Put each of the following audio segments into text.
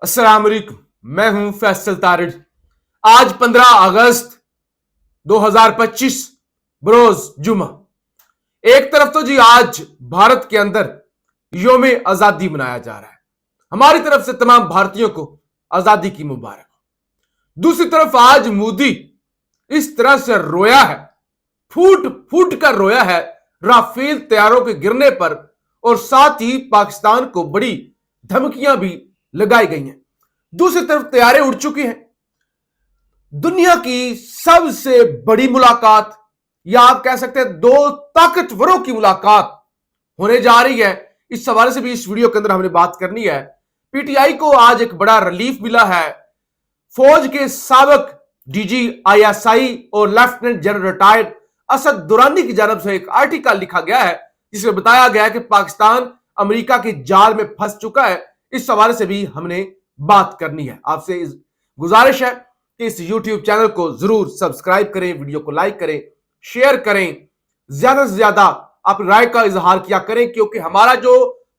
अस्सलाम वालेकुम, मैं हूं फैसल तारिड़। आज 15 अगस्त 2025 बरोज जुमा। एक तरफ तो जी आज भारत के अंदर योम आजादी मनाया जा रहा है, हमारी तरफ से तमाम भारतीयों को आजादी की मुबारक। दूसरी तरफ आज मोदी इस तरह से रोया है, फूट फूट कर रोया है राफेल तैयारों के गिरने पर, और साथ ही पाकिस्तान को बड़ी धमकियां भी लगाई गई हैं। दूसरी तरफ तैयारे उड़ चुकी हैं। दुनिया की सबसे बड़ी मुलाकात, या आप कह सकते हैं दो ताकतवरों की मुलाकात होने जा रही है। इस हवाले से भी इस वीडियो के अंदर हमने बात करनी है। पीटीआई को आज एक बड़ा रिलीफ मिला है। फौज के साबिक डीजी आईएसआई और lieutenant general retired Asad Durrani की जानब से एक आर्टिकल लिखा गया है, जिसमें बताया गया है कि पाकिस्तान अमेरिका के जाल में फंस चुका है। इस हवाले से भी हमने बात करनी है। आपसे गुजारिश है कि इस YouTube चैनल को जरूर सब्सक्राइब करें, वीडियो को लाइक करें, शेयर करें, ज्यादा से ज्यादा अपनी राय का इजहार किया करें, क्योंकि हमारा जो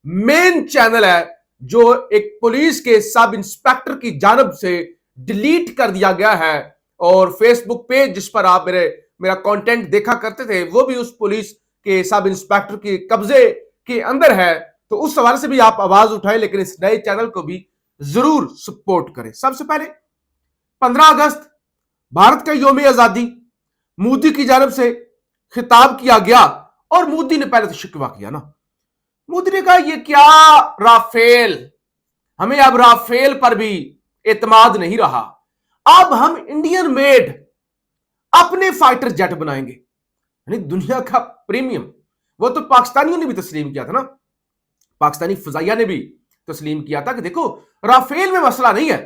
मेन चैनल है, जो एक पुलिस के सब इंस्पेक्टर की जानब से डिलीट कर दिया गया है, और फेसबुक पेज जिस पर आप मेरा कंटेंट देखा करते थे, वो भी उस पुलिस के सब इंस्पेक्टर के कब्जे के अंदर है। तो उस सवाल से भी आप आवाज उठाएं, लेकिन इस नए चैनल को भी जरूर सपोर्ट करें। सबसे पहले 15 अगस्त भारत का यौम आजादी मोदी की जानब से खिताब किया गया, और मोदी ने पहले तो शिकवा किया ना। मोदी ने कहा ये क्या राफेल, हमें अब राफेल पर भी एतमाद नहीं रहा, अब हम इंडियन मेड अपने फाइटर जेट बनाएंगे, यानी दुनिया का प्रीमियम। वो तो पाकिस्तानियों ने भी तस्लीम किया था ना, पाकिस्तानी फजाइया ने भी तस्लीम किया था कि देखो राफेल में मसला नहीं है,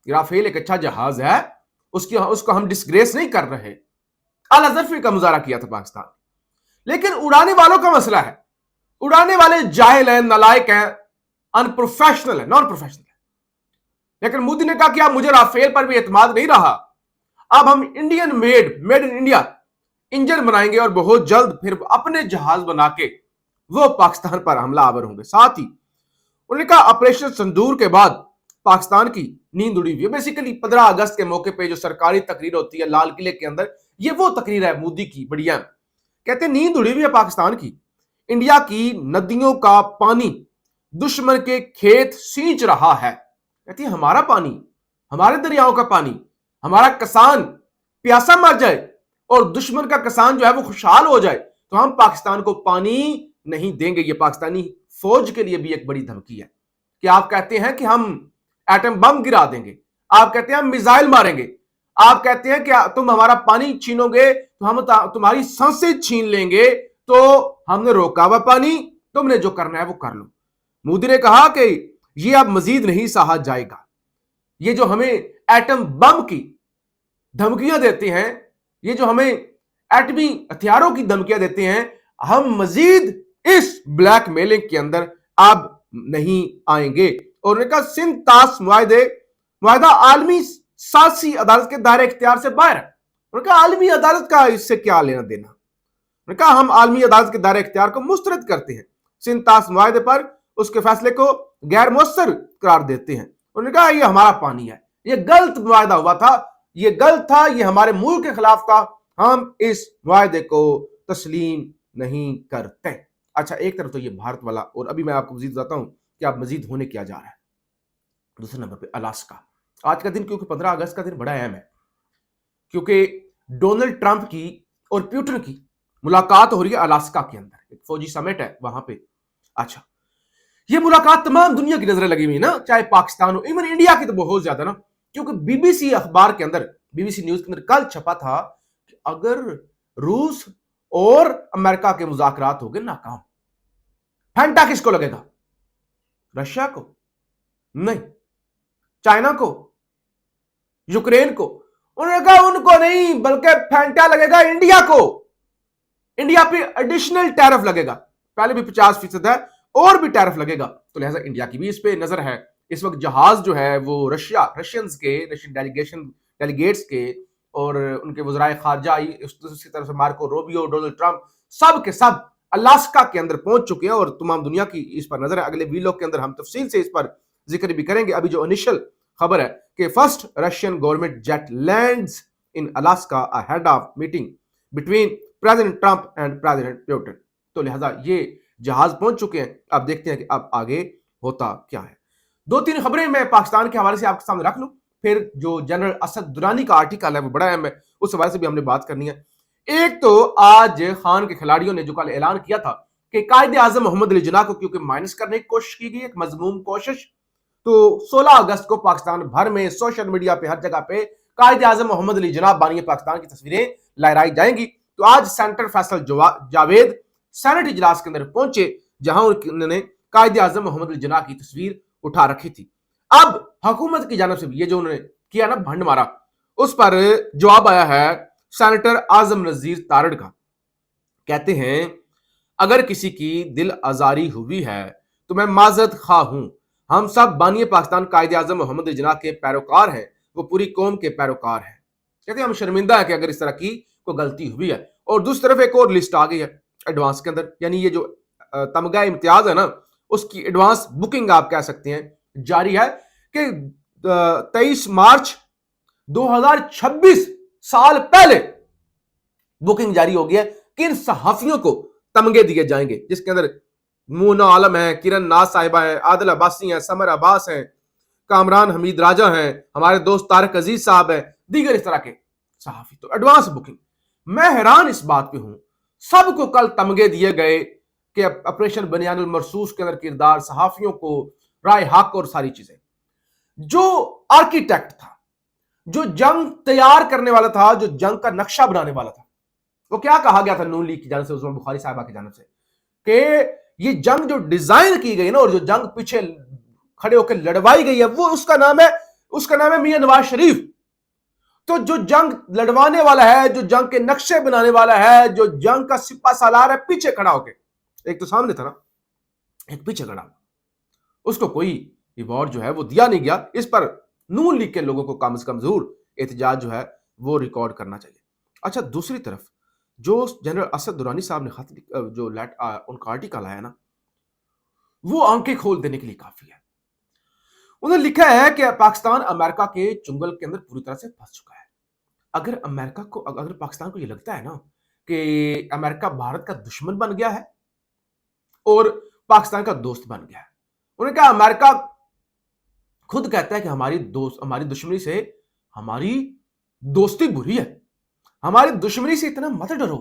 राफेल एक अच्छा जहाज है, उसको हम डिस्ग्रेस नहीं कर रहे। आला ज़र्फी का मुजाहरा किया था पाकिस्तान, लेकिन उड़ाने वालों का मसला है। उड़ाने वाले जाहिल हैं, नालायक हैं, अनप्रोफेशनल है, नॉन प्रोफेशनल है। लेकिन मोदी ने कहा कि अब मुझे राफेल पर भी एतमाद नहीं रहा, अब हम Indian made in India engine बनाएंगे, और बहुत जल्द फिर अपने जहाज बना के वो पाकिस्तान पर हमला आवर होंगे। साथ ही उन्होंने कहा ऑपरेशन संदूर के बाद पाकिस्तान की नींद उड़ी हुई है। बेसिकली 15 अगस्त के मौके पे जो सरकारी तकरीर होती है लाल किले के अंदर, ये वो तकरीर है मोदी की, बढ़िया। कहते हैं नींद उड़ी हुई है पाकिस्तान की, इंडिया की नदियों का पानी दुश्मन के खेत सींच रहा है। कहती है हमारा पानी, हमारे दरियाओं का पानी, हमारा किसान प्यासा मर जाए और दुश्मन का किसान जो है वो खुशहाल हो जाए, तो हम पाकिस्तान को पानी नहीं देंगे। ये पाकिस्तानी फौज के लिए भी एक बड़ी धमकी है कि आप कहते हैं कि हम एटम बम गिरा देंगे, आप कहते हैं हम मिसाइल मारेंगे, आप कहते हैं कि तुम हमारा पानी छीनोगे तो हम तुम्हारी सांसें छीन लेंगे, तो हमने रोका हुआ पानी, तुमने जो करना है वो कर लो। मोदी ने कहा कि ये अब मजीद नहीं सहा जाएगा। ये जो हमें एटम बम की धमकियां देते हैं, ये जो हमें एटमी हथियारों की धमकियां देते हैं, हम मजीद इस ब्लैक मेलिंग के अंदर अब नहीं आएंगे। और उन्होंने कहा सिंध ताश मुआहिदा आलमी सासी अदालत के दायरे इख्तियार से बाहर है। उन्होंने कहा आलमी अदालत का इससे क्या लेना देना। उन्होंने कहा हम आलमी अदालत के दायरे इख्तियार को मुस्तरद करते हैं, सिंध ताश मुआहिदे पर उसके फैसले को गैर मुअस्सर करार देते हैं। उन्होंने कहा ये हमारा पानी है, ये गलत मुआहिदा हुआ था, ये गलत था, ये हमारे मुल्क के खिलाफ था, हम इस मुआहिदे को तस्लीम नहीं करते। अच्छा, एक तरफ तो ये भारत वाला, और अभी मैं आपको मजीद बताता हूं कि अब मजीद होने क्या जा रहा है। दूसरे नंबर पे अलास्का। आज का दिन, क्योंकि 15 अगस्त का दिन बड़ा अहम है, क्योंकि डोनाल्ड ट्रंप की और पुतिन की मुलाकात हो रही है अलास्का के अंदर, एक फौजी समिट है वहां पे। अच्छा, ये मुलाकात तमाम दुनिया की नजरें लगी हुई ना, चाहे पाकिस्तान हो, इवन इंडिया की तो बहुत ज्यादा ना, क्योंकि बीबीसी अखबार के अंदर, बीबीसी न्यूज के अंदर कल छपा था कि अगर रूस और अमेरिका के मुज़ाकरात हो गए नाकाम, फैंटा किसको लगेगा? रशिया को नहीं, चाइना को, यूक्रेन को। उन्होंने कहा उनको नहीं, बल्कि फैंटा लगेगा इंडिया को। इंडिया पे एडिशनल टैरिफ लगेगा, पहले भी 50% है, और भी टैरिफ लगेगा, तो लिहाजा इंडिया की भी इस पे नजर है। इस वक्त जहाज जो है वो रशियन डेलीगेट्स के और उनके वज़राए खारजा, उसकी तरफ से मार्को रूबियो, डोनाल्ड ट्रंप, सब के सब अलास्का के अंदर पहुंच चुके हैं, और तमाम दुनिया की इस पर नजर है। अगले वीडियो के अंदर हम तफसील से इस पर जिक्र भी करेंगे। अभी जो इनिशियल खबर है कि first Russian government jet lands in Alaska ahead of meeting between president Trump and president Putin. तो लिहाजा ये जहाज पहुंच चुके हैं। अब देखते हैं कि अब आगे होता क्या है। दो तीन खबरें मैं पाकिस्तान के हवाले से आपके सामने रख लूं, फिर जो जनरल असद दुरानी का आर्टिकल है वो बड़ा अहम है, उस हवाले से भी हमने बात करनी है। एक तो आज खान के खिलाड़ियों ने जो कल ऐलान किया था कि कायदे आजम मोहम्मद अली जिन्ना को क्योंकि माइनस करने की कोशिश की गई, एक मजमूम कोशिश, तो 16 अगस्त को पाकिस्तान भर में सोशल मीडिया पे हर जगह पे कायदे आजम मोहम्मद अली जिन्ना बानी पाकिस्तान की तस्वीरें लहराई जाएंगी। तो आज सेनेटर फैसल जावेद सेनेट इजलास के अंदर पहुंचे, जहां उन्होंने कायदे आजम मोहम्मद अली जिन्ना की तस्वीर उठा रखी थी। अब हुकूमत की जानब से भी ये जो उन्होंने किया ना भंड मारा, उस पर जवाब आया है सेनेटर आजम नजीर तारड़ का। कहते हैं अगर किसी की दिल आजारी हुई है तो मैं माजरत खा हूं। हम सब बानी पाकिस्तान कायदे आजम मोहम्मद अली जिन्ना के पैरोकार हैं, वो पूरी कौम के पैरोकार हैं। कहते हैं हम शर्मिंदा है कि अगर इस तरह की कोई गलती हुई है। और दूसरी तरफ एक और लिस्ट आ गई है एडवांस के अंदर, यानी ये जो तमगा इम्तियाज है ना, उसकी एडवांस बुकिंग आप कह सकते हैं जारी है कि 23 मार्च 2026 साल पहले बुकिंग जारी हो गई है कि इन सहाफियों को तमगे दिए जाएंगे, जिसके अंदर मोना आलम है, किरण नाज साहिबा है, आदिल अब्बासी है, समर अब्बास हैं, कामरान हमीद राजा हैं, हमारे दोस्त तारक अजीज साहब हैं, दीगर इस तरह के सहाफी। तो एडवांस बुकिंग। मैं हैरान इस बात पे हूं, सबको कल तमगे दिए गए कि ऑपरेशन बनियानुल मरसूस के अंदर किरदार, सहाफियों को राय हक और सारी चीजें। जो आर्किटेक्ट था, जो जंग तैयार करने वाला था, जो जंग का नक्शा बनाने वाला था, वो क्या कहा गया था नून लीग की जानब से, उस्मान बुखारी साहबा की जानब से, कि ये जंग जो डिजाइन की गई ना और जो जंग पीछे खड़े होकर लड़वाई गई है, वो उसका नाम है मियां नवाज शरीफ। तो जो जंग लड़वाने वाला है, जो जंग के नक्शे बनाने वाला है, जो जंग का सिपा सालार है पीछे खड़ा होकर, एक तो सामने था ना, एक पीछे खड़ा, उसको कोई रिवॉर्ड जो है वो दिया नहीं गया। इस पर नून लीग के लोगों को कम से कम जरूर एहतजाज जो है वो रिकॉर्ड करना चाहिए। अच्छा, दूसरी तरफ जो जनरल असद दुरानी साहब ने खत जो उनका आर्टिकल आया ना, वो आंखें खोल देने के लिए काफी है। उन्होंने लिखा है कि पाकिस्तान अमेरिका के चुंगल के अंदर पूरी तरह से फंस चुका है। अगर पाकिस्तान को ये लगता है ना कि अमेरिका भारत का दुश्मन बन गया है और पाकिस्तान का दोस्त बन गया है, उन्होंने कहा अमेरिका खुद कहता है कि हमारी दुश्मनी से हमारी दोस्ती बुरी है, हमारी दुश्मनी से इतना मत डरो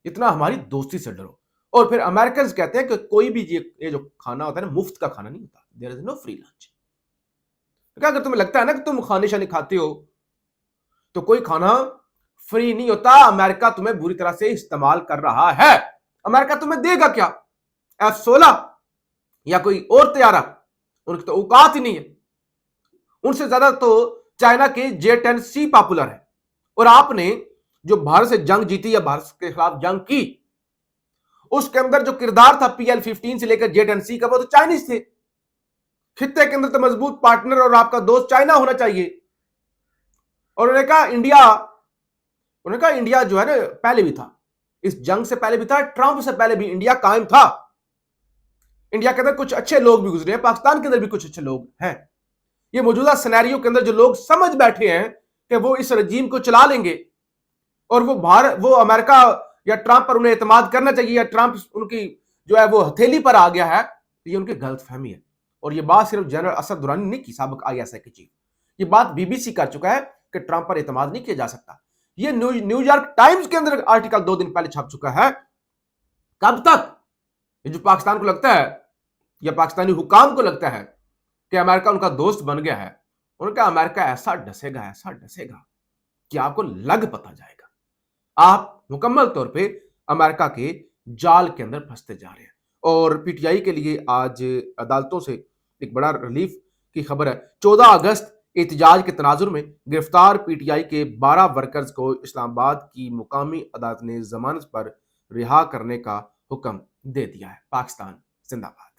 इतना हमारी दोस्ती से डरो। और फिर अमेरिकन कहते हैं कि कोई भी ये जो खाना होता है ना, मुफ्त का खाना नहीं होता, there is no free lunch. अगर तुम्हें लगता है ना कि तुम खाने शाने खाते हो तो कोई खाना फ्री नहीं होता, अमेरिका तुम्हें बुरी तरह से इस्तेमाल कर रहा है। अमेरिका तुम्हें देगा क्या? F-16 या कोई और तैयारा? उनकी तो औकात ही नहीं है। उनसे ज्यादा तो चाइना के J-10C पॉपुलर है। और आपने जो भारत से जंग जीती या भारत के खिलाफ जंग की, उसके अंदर जो किरदार था PL-15 से लेकर J-10C का, वो तो चाइनीज थे। खित्ते के अंदर तो मजबूत पार्टनर और आपका दोस्त चाइना होना चाहिए। और उन्होंने कहा इंडिया जो है ना पहले भी था, इस जंग से पहले भी था, ट्रंप से पहले भी इंडिया कायम था। इंडिया के अंदर कुछ अच्छे लोग भी गुजरे हैं, पाकिस्तान के अंदर भी कुछ अच्छे लोग हैं। ये मौजूदा सिनेरियो के अंदर जो लोग समझ बैठे हैं कि वो इस रजीम को चला लेंगे और वो अमेरिका या ट्रंप पर उन्हें एतमाद करना चाहिए या ट्रंप उनकी जो है वो हथेली पर आ गया है, तो ये उनकी गलतफहमी है। और ये बात सिर्फ जनरल असद दुरानी ने की, साबिक ISI की चीफ, ये बात BBC कर चुका है कि ट्रंप पर एतमाद नहीं किया जा सकता। ये न्यूयॉर्क टाइम्स के अंदर आर्टिकल 2 दिन पहले छप चुका है। कब तक ये जो पाकिस्तान को लगता है या पाकिस्तानी हुकाम को लगता है कि अमेरिका उनका दोस्त बन गया है, उनका अमेरिका ऐसा डसेगा कि आपको लग पता जाएगा, आप मुकम्मल तौर पे अमेरिका के जाल के अंदर फंसते जा रहे हैं। और PTI के लिए आज अदालतों से एक बड़ा रिलीफ की खबर है। 14 अगस्त एहतजाज के तनाजुर में गिरफ्तार PTI के 12 वर्कर्स को इस्लामाबाद की मुकामी अदालत ने जमानत पर रिहा करने का हुक्म दे दिया है। पाकिस्तान जिंदाबाद।